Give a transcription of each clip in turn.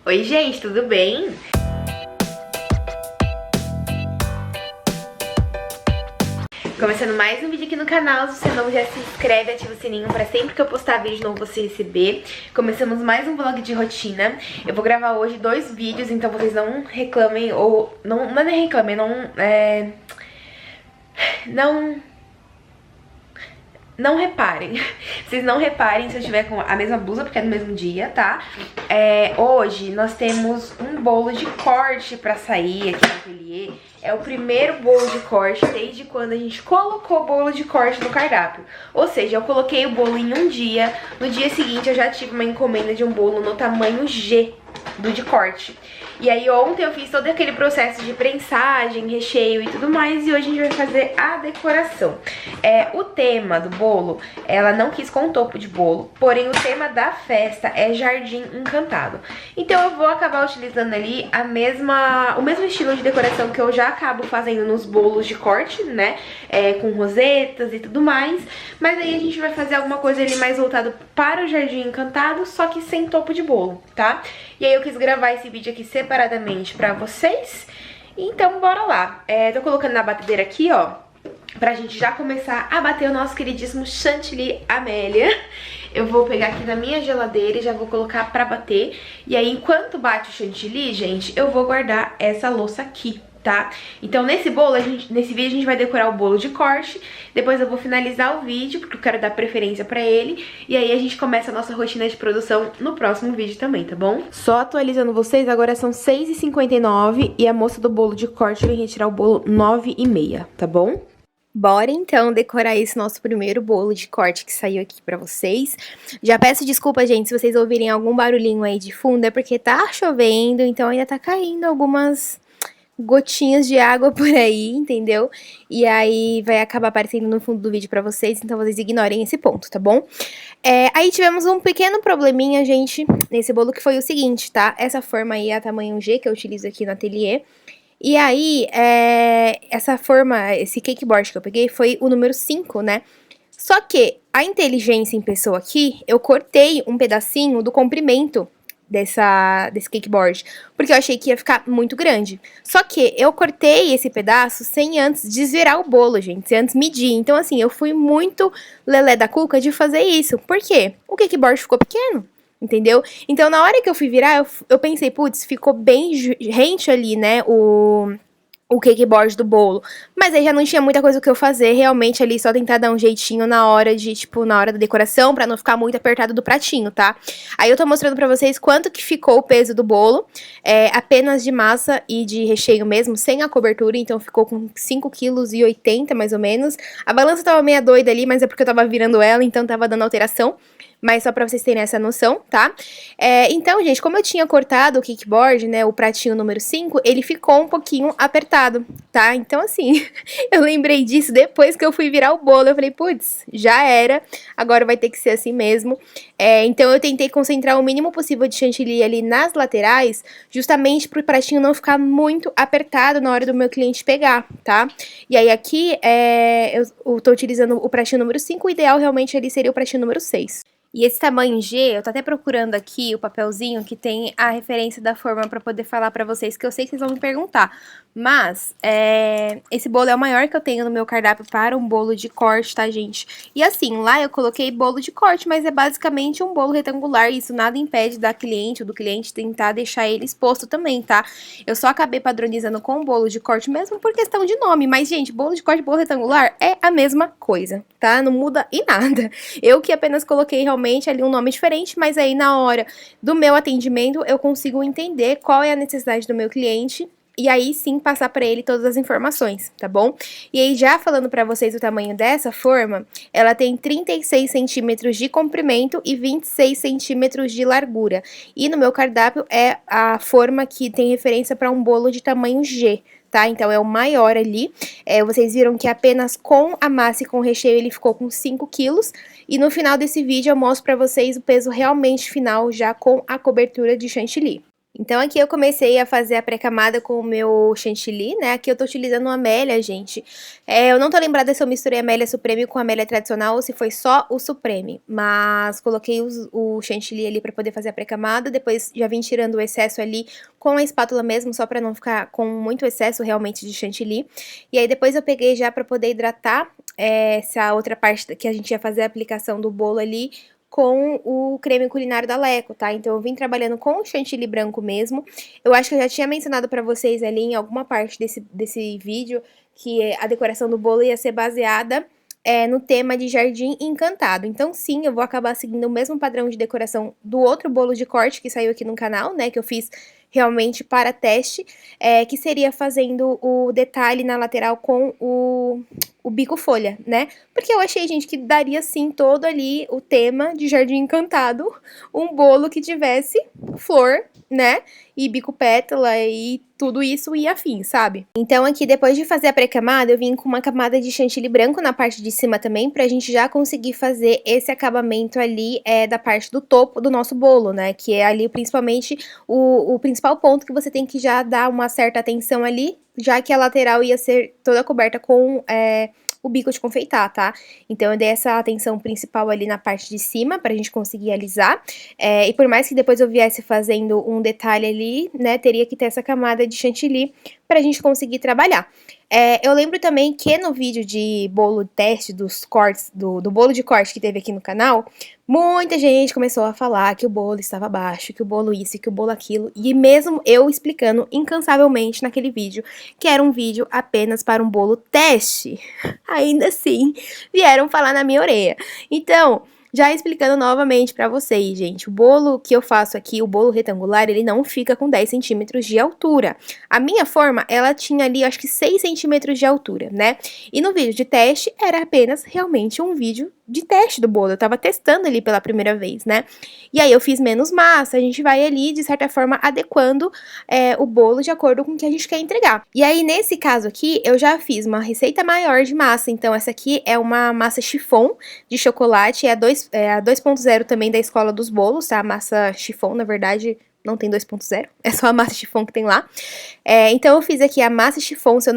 Oi gente, tudo bem? Começando mais um vídeo aqui no canal. Se você não já se inscreve, ativa o sininho pra sempre que eu postar vídeo novo você receber. Começamos mais um vlog de rotina. Eu vou gravar hoje 2 vídeos, então vocês não reclamem ou... Não é nem reclamem, não reparem. Vocês não reparem se eu estiver com a mesma blusa, porque é no mesmo dia, tá? Hoje nós temos um bolo de corte pra sair aqui no ateliê. É o primeiro bolo de corte desde quando a gente colocou o bolo de corte no cardápio. Ou seja, eu coloquei o bolo em um dia. No dia seguinte eu já tive uma encomenda de um bolo no tamanho G do de corte. E aí ontem eu fiz todo aquele processo de prensagem, recheio e tudo mais. E hoje a gente vai fazer a decoração. O tema do bolo, ela não quis com topo de bolo, porém o tema da festa é Jardim Encantado. Então eu vou acabar utilizando ali o mesmo estilo de decoração que eu já acabo fazendo nos bolos de corte, né? Com rosetas e tudo mais. Mas aí a gente vai fazer alguma coisa ali mais voltado para o Jardim Encantado, só que sem topo de bolo, tá? E aí eu quis gravar esse vídeo aqui separadamente pra vocês. Então bora lá. Tô colocando na batedeira aqui, ó, pra gente já começar a bater o nosso queridíssimo Chantilly Amélia. Eu vou pegar aqui na minha geladeira e já vou colocar pra bater. E aí enquanto bate o chantilly, gente, eu vou guardar essa louça aqui, tá? Então nesse vídeo a gente vai decorar o bolo de corte. Depois eu vou finalizar o vídeo, porque eu quero dar preferência pra ele. E aí a gente começa a nossa rotina de produção no próximo vídeo também, tá bom? Só atualizando vocês, agora são 6h59 e a moça do bolo de corte vem retirar o bolo 9h30, tá bom? Bora então decorar esse nosso primeiro bolo de corte que saiu aqui pra vocês. Já peço desculpa, gente, se vocês ouvirem algum barulhinho aí de fundo, é porque tá chovendo, então ainda tá caindo algumas gotinhas de água por aí, entendeu? E aí vai acabar aparecendo no fundo do vídeo pra vocês, então vocês ignorem esse ponto, tá bom? Aí tivemos um pequeno probleminha, gente, nesse bolo, que foi o seguinte, tá? Essa forma aí é a tamanho G, que eu utilizo aqui no ateliê. E aí, essa forma, esse cake board que eu peguei foi o número 5, né? Só que a inteligência em pessoa aqui, eu cortei um pedacinho do comprimento desse cake board, porque eu achei que ia ficar muito grande. Só que eu cortei esse pedaço sem antes desvirar o bolo, gente, sem antes medir. Então, assim, eu fui muito lelé da cuca de fazer isso. Por quê? O cake board ficou pequeno. Entendeu? Então, na hora que eu fui virar, eu pensei, putz, ficou bem rente ali, né, o cake board do bolo. Mas aí já não tinha muita coisa que eu fazer, realmente ali só tentar dar um jeitinho na hora na hora da decoração, pra não ficar muito apertado do pratinho, tá? Aí eu tô mostrando pra vocês quanto que ficou o peso do bolo, apenas de massa e de recheio mesmo, sem a cobertura, então ficou com 5,80 kg mais ou menos. A balança tava meio doida ali, mas é porque eu tava virando ela, então tava dando alteração. Mas só pra vocês terem essa noção, tá? Então, gente, como eu tinha cortado o kickboard, né, o pratinho número 5, ele ficou um pouquinho apertado, tá? Então, assim, eu lembrei disso depois que eu fui virar o bolo. Eu falei, putz, já era, agora vai ter que ser assim mesmo. Então, eu tentei concentrar o mínimo possível de chantilly ali nas laterais, justamente pro pratinho não ficar muito apertado na hora do meu cliente pegar, tá? E aí, aqui, eu tô utilizando o pratinho número 5, o ideal realmente ali seria o pratinho número 6. E esse tamanho G, eu tô até procurando aqui o papelzinho que tem a referência da forma pra poder falar pra vocês, que eu sei que vocês vão me perguntar. Mas, esse bolo é o maior que eu tenho no meu cardápio para um bolo de corte, tá, gente? E assim, lá eu coloquei bolo de corte, mas é basicamente um bolo retangular, e isso nada impede da cliente ou do cliente tentar deixar ele exposto também, tá? Eu só acabei padronizando com o bolo de corte mesmo por questão de nome, mas, gente, bolo de corte e bolo retangular é a mesma coisa, tá? Não muda em nada. Eu que apenas coloquei realmente ali um nome diferente, mas aí na hora do meu atendimento eu consigo entender qual é a necessidade do meu cliente e aí sim passar para ele todas as informações, tá bom? E aí já falando para vocês o tamanho dessa forma, ela tem 36 centímetros de comprimento e 26 centímetros de largura. E no meu cardápio é a forma que tem referência para um bolo de tamanho G, tá? Então é o maior ali. Vocês viram que apenas com a massa e com o recheio ele ficou com 5 quilos. E no final desse vídeo eu mostro pra vocês o peso realmente final já com a cobertura de chantilly. Então aqui eu comecei a fazer a pré-camada com o meu chantilly, né? Aqui eu tô utilizando uma Amélia, gente. Eu não tô lembrada se eu misturei a Amélia Supreme com a Amélia tradicional ou se foi só o Supreme. Mas coloquei o chantilly ali pra poder fazer a pré-camada, depois já vim tirando o excesso ali com a espátula mesmo, só pra não ficar com muito excesso realmente de chantilly. E aí depois eu peguei já pra poder hidratar essa outra parte que a gente ia fazer a aplicação do bolo ali, com o creme culinário da Leco, tá? Então eu vim trabalhando com o chantilly branco mesmo. Eu acho que eu já tinha mencionado pra vocês ali em alguma parte desse vídeo que a decoração do bolo ia ser baseada no tema de Jardim Encantado. Então sim, eu vou acabar seguindo o mesmo padrão de decoração do outro bolo de corte que saiu aqui no canal, né? Que eu fiz realmente para teste, que seria fazendo o detalhe na lateral com o bico folha, né? Porque eu achei, gente, que daria sim todo ali o tema de Jardim Encantado, um bolo que tivesse flor, né? E bico pétala e tudo isso e afim, sabe? Então aqui, depois de fazer a pré-camada, eu vim com uma camada de chantilly branco na parte de cima também, pra gente já conseguir fazer esse acabamento ali da parte do topo do nosso bolo, né? Que é ali principalmente o principal ponto que você tem que já dar uma certa atenção ali, já que a lateral ia ser toda coberta com o bico de confeitar, tá? Então eu dei essa atenção principal ali na parte de cima pra gente conseguir alisar. E por mais que depois eu viesse fazendo um detalhe ali, né, teria que ter essa camada de chantilly pra gente conseguir trabalhar. Eu lembro também que no vídeo de bolo teste dos cortes, do bolo de corte que teve aqui no canal, muita gente começou a falar que o bolo estava baixo, que o bolo isso, que o bolo aquilo, e mesmo eu explicando incansavelmente naquele vídeo que era um vídeo apenas para um bolo teste, ainda assim vieram falar na minha orelha. Então, já explicando novamente pra vocês, gente, o bolo que eu faço aqui, o bolo retangular, ele não fica com 10 centímetros de altura. A minha forma, ela tinha ali, acho que 6 centímetros de altura, né? E no vídeo de teste, era apenas realmente um vídeo de teste do bolo. Eu tava testando ali pela primeira vez, né? E aí eu fiz menos massa, a gente vai ali, de certa forma, adequando o bolo de acordo com o que a gente quer entregar. E aí, nesse caso aqui, eu já fiz uma receita maior de massa. Então, essa aqui é uma massa chiffon de chocolate, é a 2.0 também da Escola dos Bolos, tá? A massa chiffon, na verdade, não tem 2.0, é só a massa chiffon que tem lá. Então eu fiz aqui a massa chiffon, se eu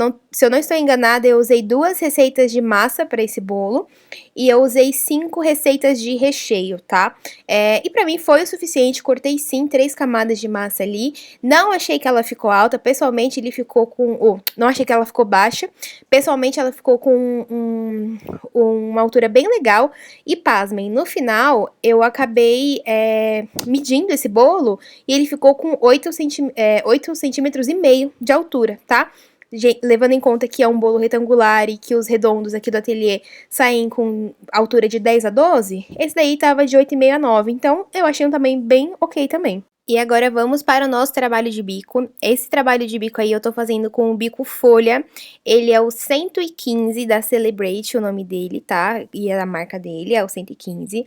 não estou enganada, eu usei 2 receitas de massa para esse bolo e eu usei 5 receitas de recheio, tá? E pra mim foi o suficiente, cortei sim 3 camadas de massa ali, não achei que ela ficou alta, pessoalmente ele ficou com... não achei que ela ficou baixa, pessoalmente ela ficou com uma altura bem legal e pasmem, no final eu acabei medindo esse bolo e ele ficou com 8 centímetros e meio de altura, tá? Levando em conta que é um bolo retangular e que os redondos aqui do ateliê saem com altura de 10 a 12, esse daí tava de 8,5 a 9, então eu achei um tamanho bem ok também. E agora vamos para o nosso trabalho de bico. Esse trabalho de bico aí eu tô fazendo com o bico folha. Ele é o 115 da Celebrate, o nome dele, tá? E é a marca dele, é o 115.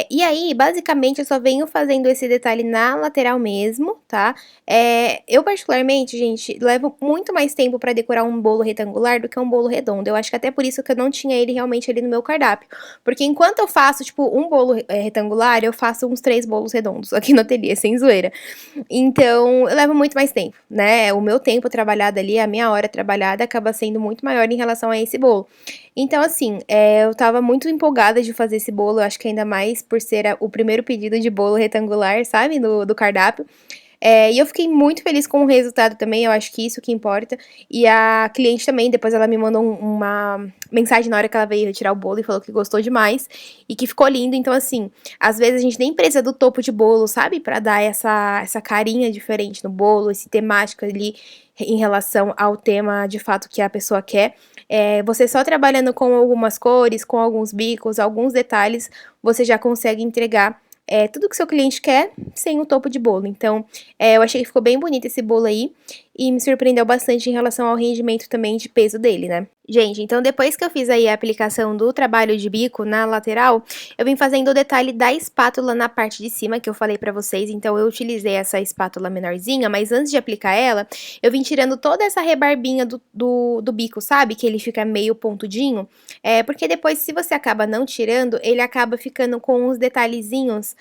E aí, basicamente, eu só venho fazendo esse detalhe na lateral mesmo, tá? Eu particularmente, gente, levo muito mais tempo pra decorar um bolo retangular do que um bolo redondo. Eu acho que até por isso que eu não tinha ele realmente ali no meu cardápio. Porque enquanto eu faço, tipo, um bolo retangular, eu faço uns 3 bolos redondos aqui no ateliê, sem zoeira. Então, eu levo muito mais tempo, né? O meu tempo trabalhado ali, a minha hora trabalhada, acaba sendo muito maior em relação a esse bolo. Então, assim, eu tava muito empolgada de fazer esse bolo, eu acho que ainda mais por ser o primeiro pedido de bolo retangular, sabe? Do cardápio. E eu fiquei muito feliz com o resultado também, eu acho que isso que importa. E a cliente também, depois ela me mandou uma mensagem na hora que ela veio retirar o bolo e falou que gostou demais e que ficou lindo. Então, assim, às vezes a gente nem precisa do topo de bolo, sabe? Pra dar essa carinha diferente no bolo, esse temático ali em relação ao tema de fato que a pessoa quer. Você só trabalhando com algumas cores, com alguns bicos, alguns detalhes, você já consegue entregar tudo que seu cliente quer sem o topo de bolo. Então, eu achei que ficou bem bonito esse bolo aí. e me surpreendeu bastante em relação ao rendimento também de peso dele, né? Gente, então depois que eu fiz aí a aplicação do trabalho de bico na lateral, eu vim fazendo o detalhe da espátula na parte de cima, que eu falei pra vocês. Então eu utilizei essa espátula menorzinha, mas antes de aplicar ela, eu vim tirando toda essa rebarbinha do bico, sabe? Que ele fica meio pontudinho. Porque depois, se você acaba não tirando, ele acaba ficando com uns detalhezinhos,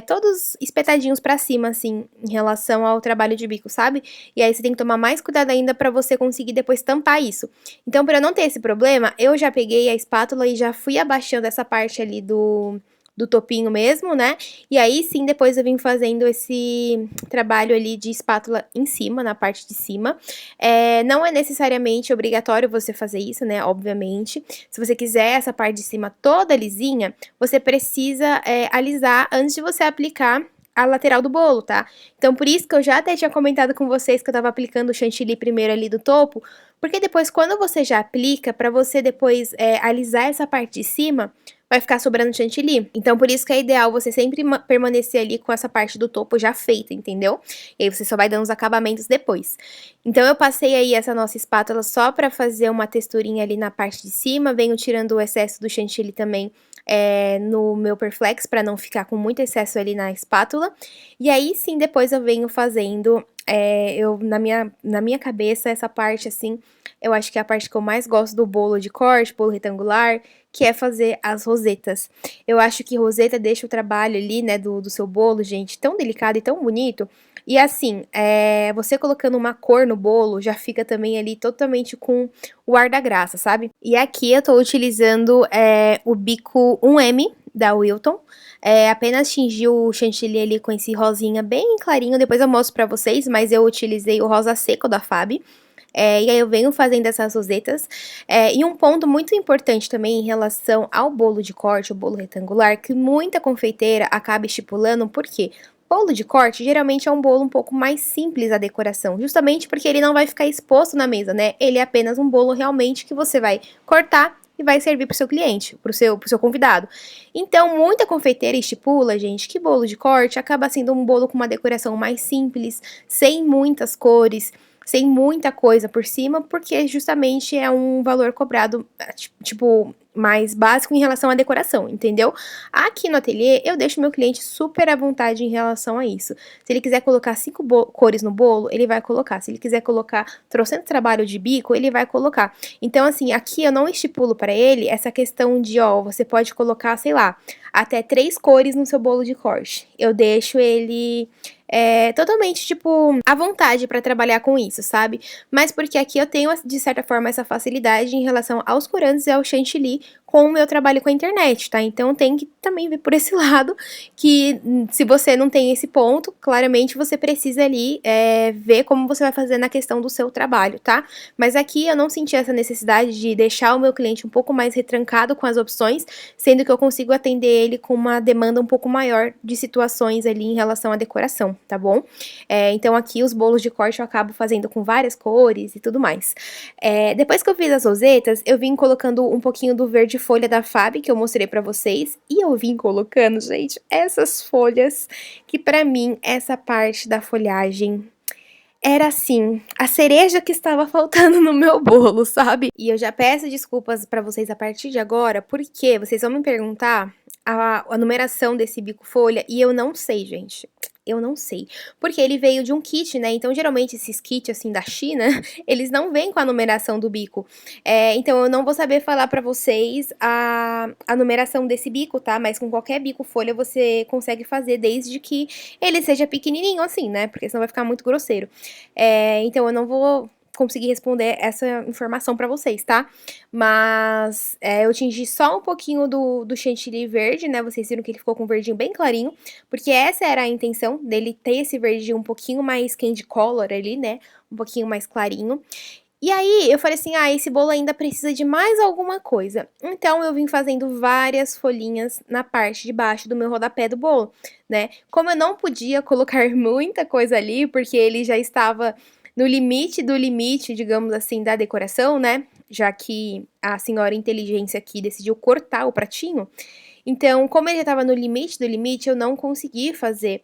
todos espetadinhos pra cima, assim, em relação ao trabalho de bico, sabe? E aí você tem que tomar mais cuidado ainda pra você conseguir depois tampar isso. Então, para não ter esse problema, eu já peguei a espátula e já fui abaixando essa parte ali do topinho mesmo, né? E aí sim, depois eu vim fazendo esse trabalho ali de espátula em cima, na parte de cima. Não é necessariamente obrigatório você fazer isso, né? Obviamente. Se você quiser essa parte de cima toda lisinha, você precisa alisar antes de você aplicar a lateral do bolo, tá? Então, por isso que eu já até tinha comentado com vocês que eu tava aplicando o chantilly primeiro ali do topo, porque depois, quando você já aplica, pra você depois alisar essa parte de cima, vai ficar sobrando chantilly. Então, por isso que é ideal você sempre permanecer ali com essa parte do topo já feita, entendeu? E aí você só vai dando os acabamentos depois. Então, eu passei aí essa nossa espátula só pra fazer uma texturinha ali na parte de cima, venho tirando o excesso do chantilly também no meu Perflex, pra não ficar com muito excesso ali na espátula. E aí, sim, depois eu venho fazendo, na minha cabeça, essa parte, assim, eu acho que é a parte que eu mais gosto do bolo de corte, bolo retangular, que é fazer as rosetas. Eu acho que roseta deixa o trabalho ali, né, do seu bolo, gente, tão delicado e tão bonito. E assim, você colocando uma cor no bolo, já fica também ali totalmente com o ar da graça, sabe? E aqui eu tô utilizando o bico 1M da Wilton. Apenas tingi o chantilly ali com esse rosinha bem clarinho, depois eu mostro pra vocês, mas eu utilizei o rosa seco da Fab. E aí eu venho fazendo essas rosetas. E um ponto muito importante também em relação ao bolo de corte, o bolo retangular, que muita confeiteira acaba estipulando, por quê? Bolo de corte geralmente é um bolo um pouco mais simples a decoração, justamente porque ele não vai ficar exposto na mesa, né? Ele é apenas um bolo realmente que você vai cortar e vai servir pro seu cliente, pro seu convidado. Então, muita confeiteira estipula, gente, que bolo de corte acaba sendo um bolo com uma decoração mais simples, sem muitas cores, sem muita coisa por cima, porque justamente é um valor cobrado, tipo, mais básico em relação à decoração, entendeu? Aqui no ateliê, eu deixo meu cliente super à vontade em relação a isso. Se ele quiser colocar 5 cores no bolo, ele vai colocar. Se ele quiser colocar trocentos trabalho de bico, ele vai colocar. Então, assim, aqui eu não estipulo para ele essa questão de, ó, você pode colocar, sei lá, até 3 cores no seu bolo de corte. Eu deixo ele totalmente, tipo, à vontade pra trabalhar com isso, sabe? Mas porque aqui eu tenho, de certa forma, essa facilidade em relação aos corantes e ao chantilly com o meu trabalho com a internet, tá? Então tem que também ver por esse lado que se você não tem esse ponto, claramente você precisa ali ver como você vai fazer na questão do seu trabalho, tá? Mas aqui eu não senti essa necessidade de deixar o meu cliente um pouco mais retrancado com as opções, sendo que eu consigo atender ele com uma demanda um pouco maior de situações ali em relação à decoração, tá bom? Então aqui os bolos de corte eu acabo fazendo com várias cores e tudo mais. Depois que eu fiz as rosetas, eu vim colocando um pouquinho do verde folha da Fab, que eu mostrei pra vocês, e eu vim colocando, gente, essas folhas, que pra mim, essa parte da folhagem era assim, a cereja que estava faltando no meu bolo, sabe? E eu já peço desculpas pra vocês a partir de agora, porque vocês vão me perguntar a numeração desse bico folha, e eu não sei, gente. Eu não sei, porque ele veio de um kit, né, então geralmente esses kits, assim, da China, eles não vêm com a numeração do bico. Então eu não vou saber falar pra vocês a numeração desse bico, tá, mas com qualquer bico folha você consegue fazer, desde que ele seja pequenininho assim, né, porque senão vai ficar muito grosseiro. Então eu não vou conseguir responder essa informação pra vocês, tá? Mas eu tingi só um pouquinho do chantilly verde, né? Vocês viram que ele ficou com um verdinho bem clarinho, porque essa era a intenção dele ter esse verdinho um pouquinho mais candy color ali, né? Um pouquinho mais clarinho. E aí, eu falei assim, esse bolo ainda precisa de mais alguma coisa. Então, eu vim fazendo várias folhinhas na parte de baixo do meu rodapé do bolo, né? Como eu não podia colocar muita coisa ali, porque ele já estava no limite do limite, digamos assim, da decoração, né? Já que a senhora inteligência aqui decidiu cortar o pratinho. Então, como ele já estava no limite do limite, eu não consegui fazer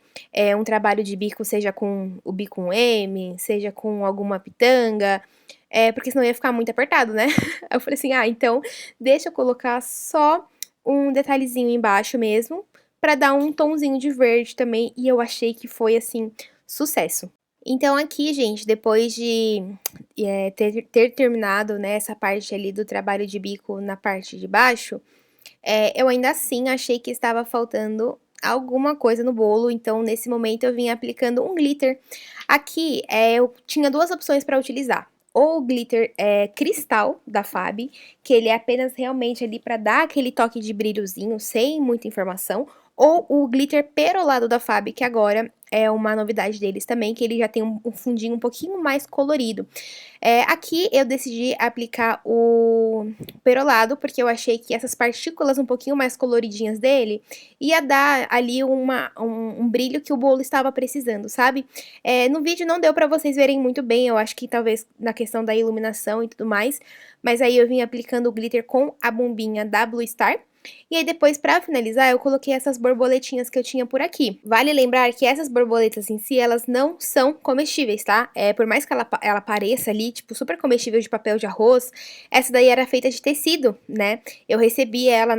um trabalho de bico, seja com o bico M, seja com alguma pitanga, porque senão ia ficar muito apertado, né? Aí eu falei assim, então deixa eu colocar só um detalhezinho embaixo mesmo, pra dar um tomzinho de verde também, e eu achei que foi, assim, sucesso. Então aqui, gente, depois de ter terminado, né, essa parte ali do trabalho de bico na parte de baixo, eu ainda assim achei que estava faltando alguma coisa no bolo, então nesse momento eu vim aplicando um glitter. Aqui eu tinha duas opções para utilizar. Ou o glitter cristal da Fab, que ele é apenas realmente ali para dar aquele toque de brilhozinho, sem muita informação. Ou o glitter perolado da Fab, que agora é uma novidade deles também, que ele já tem um fundinho um pouquinho mais colorido. Aqui eu decidi aplicar o perolado, porque eu achei que essas partículas um pouquinho mais coloridinhas dele ia dar ali um brilho que o bolo estava precisando, sabe? No vídeo não deu pra vocês verem muito bem, eu acho que talvez na questão da iluminação e tudo mais, mas aí eu vim aplicando o glitter com a bombinha da Blue Star. E aí depois, pra finalizar, eu coloquei essas borboletinhas que eu tinha por aqui. Vale lembrar que essas borboletas em si, elas não são comestíveis, tá? Por mais que ela pareça ali, tipo, super comestível de papel de arroz, essa daí era feita de tecido, né? Eu recebi ela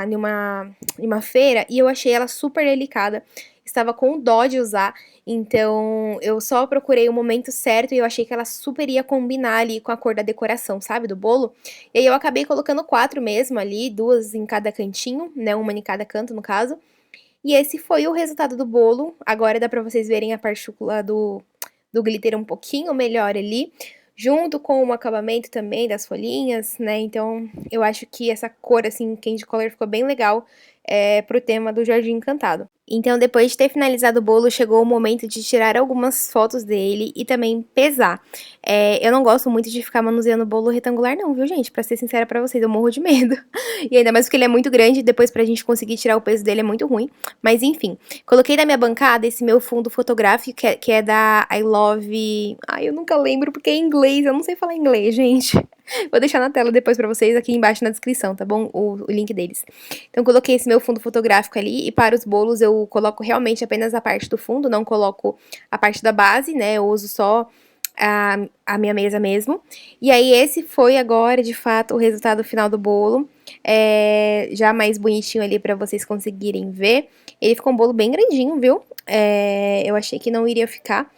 numa feira e eu achei ela super delicada. Estava com dó de usar, então eu só procurei o momento certo e eu achei que ela super ia combinar ali com a cor da decoração, sabe, do bolo. E aí eu acabei colocando 4 mesmo ali, 2 em cada cantinho, né, uma em cada canto no caso. E esse foi o resultado do bolo. Agora dá pra vocês verem a partícula do glitter um pouquinho melhor ali, junto com o acabamento também das folhinhas, né, então eu acho que essa cor, assim, candy color ficou bem legal pro tema do Jardim Encantado. Então, depois de ter finalizado o bolo, chegou o momento de tirar algumas fotos dele e também pesar. Eu não gosto muito de ficar manuseando o bolo retangular não, viu, gente? Pra ser sincera pra vocês, eu morro de medo. E ainda mais porque ele é muito grande, depois pra gente conseguir tirar o peso dele é muito ruim. Mas enfim, coloquei na minha bancada esse meu fundo fotográfico, que é da I Love... Ai, eu nunca lembro porque é em inglês, eu não sei falar inglês, gente. Vou deixar na tela depois pra vocês, aqui embaixo na descrição, tá bom? O link deles. Então, coloquei esse meu fundo fotográfico ali, e para os bolos eu coloco realmente apenas a parte do fundo, não coloco a parte da base, né? Eu uso só a minha mesa mesmo. E aí, esse foi agora, de fato, o resultado final do bolo. Já mais bonitinho ali pra vocês conseguirem ver. Ele ficou um bolo bem grandinho, viu? Eu achei que não iria ficar,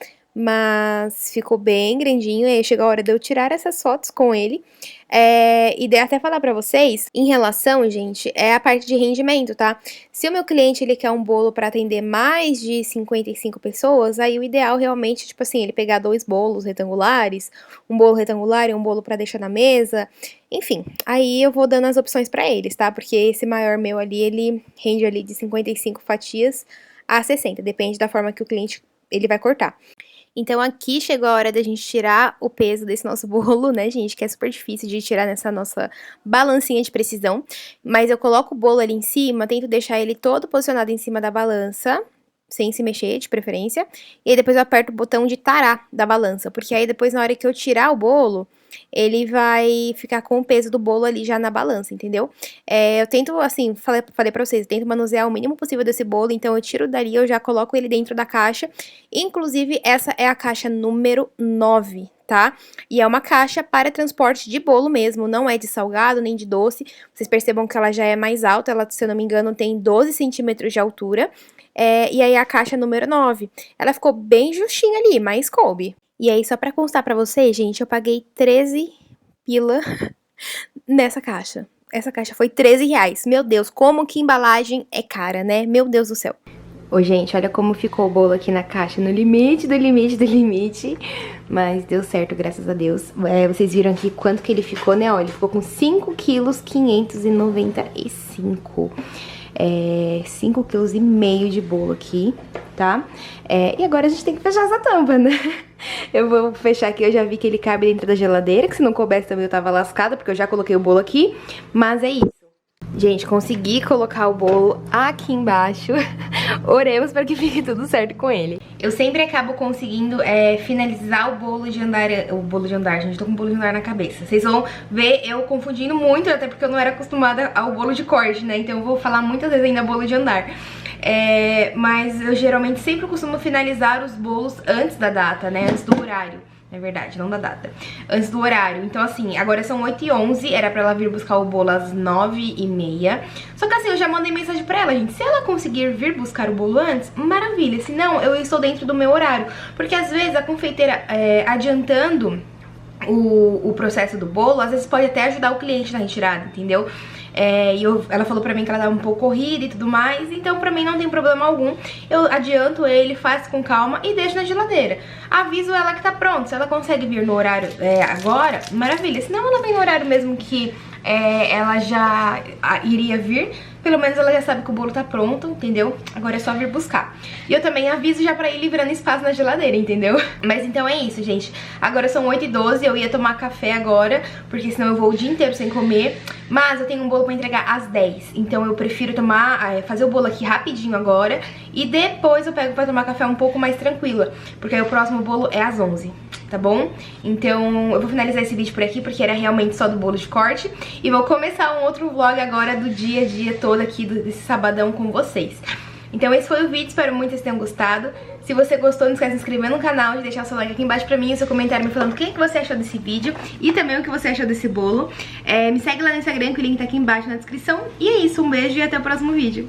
mas ficou bem grandinho, e aí chegou a hora de eu tirar essas fotos com ele. E daí até falar pra vocês, em relação, gente, é a parte de rendimento, tá? Se o meu cliente, ele quer um bolo pra atender mais de 55 pessoas, aí o ideal realmente, tipo assim, ele pegar 2 bolos retangulares, um bolo retangular e um bolo pra deixar na mesa, enfim, aí eu vou dando as opções pra eles, tá? Porque esse maior meu ali, ele rende ali de 55 fatias a 60, depende da forma que o cliente, ele vai cortar. Então, aqui chegou a hora da gente tirar o peso desse nosso bolo, né, gente? Que é super difícil de tirar nessa nossa balancinha de precisão. Mas eu coloco o bolo ali em cima, tento deixar ele todo posicionado em cima da balança, sem se mexer, de preferência. E aí, depois eu aperto o botão de tarar da balança, porque aí depois, na hora que eu tirar o bolo, ele vai ficar com o peso do bolo ali já na balança, entendeu? Eu tento, assim, falei pra vocês, eu tento manusear o mínimo possível desse bolo, então eu tiro dali, eu já coloco ele dentro da caixa. Inclusive, essa é a caixa número 9, tá? E é uma caixa para transporte de bolo mesmo, não é de salgado nem de doce. Vocês percebam que ela já é mais alta, ela, se eu não me engano, tem 12 centímetros de altura. E aí a caixa número 9, ela ficou bem justinha ali, mas coube. E aí, só pra constar pra vocês, gente, eu paguei 13 pila nessa caixa. Essa caixa foi 13 reais. Meu Deus, como que embalagem é cara, né? Meu Deus do céu. Ô, gente, olha como ficou o bolo aqui na caixa, no limite do limite do limite. Mas deu certo, graças a Deus. Vocês viram aqui quanto que ele ficou, né? Ó, ele ficou com 5 quilos 595. 5,5 kg de bolo aqui, tá? E agora a gente tem que fechar essa tampa, né? Eu vou fechar aqui, eu já vi que ele cabe dentro da geladeira, que se não coubesse também eu tava lascada, porque eu já coloquei o bolo aqui, mas é isso. Gente, consegui colocar o bolo aqui embaixo. Oremos para que fique tudo certo com ele. Eu sempre acabo conseguindo finalizar o bolo de andar. O bolo de andar, gente, tô com o bolo de andar na cabeça. Vocês vão ver eu confundindo muito, até porque eu não era acostumada ao bolo de corte, né? Então eu vou falar muitas vezes ainda bolo de andar. Mas eu geralmente sempre costumo finalizar os bolos antes da data, né? Antes do horário. É verdade, não da data. Antes do horário. Então assim, agora são 8h11. Era pra ela vir buscar o bolo às 9h30. Só que assim, eu já mandei mensagem pra ela, gente. Se ela conseguir vir buscar o bolo antes, maravilha. Se não, eu estou dentro do meu horário. Porque às vezes a confeiteira adiantando o processo do bolo, às vezes pode até ajudar o cliente na retirada, entendeu? Ela falou pra mim que ela tava um pouco corrida e tudo mais, então pra mim não tem problema algum. Eu adianto ele, faço com calma e deixo na geladeira. Aviso ela que tá pronto. Se ela consegue vir no horário agora, maravilha. Se não, ela vem no horário mesmo que ela já iria vir. Pelo menos ela já sabe que o bolo tá pronto, entendeu? Agora é só vir buscar. E eu também aviso já pra ir livrando espaço na geladeira, entendeu? Mas então é isso, gente. Agora são 8h12, eu ia tomar café agora, porque senão eu vou o dia inteiro sem comer. Mas eu tenho um bolo pra entregar às 10. Então eu prefiro fazer o bolo aqui rapidinho agora. E depois eu pego pra tomar café um pouco mais tranquila. Porque aí o próximo bolo é às 11. Tá bom? Então eu vou finalizar esse vídeo por aqui, porque era realmente só do bolo de corte. E vou começar um outro vlog agora do dia a dia todo aqui, desse sabadão com vocês. Então esse foi o vídeo, espero muito que vocês tenham gostado. Se você gostou, não esquece de se inscrever no canal, de deixar o seu like aqui embaixo pra mim, o seu comentário me falando o que você achou desse vídeo e também o que você achou desse bolo. Me segue lá no Instagram, que o link tá aqui embaixo na descrição. E é isso, um beijo e até o próximo vídeo.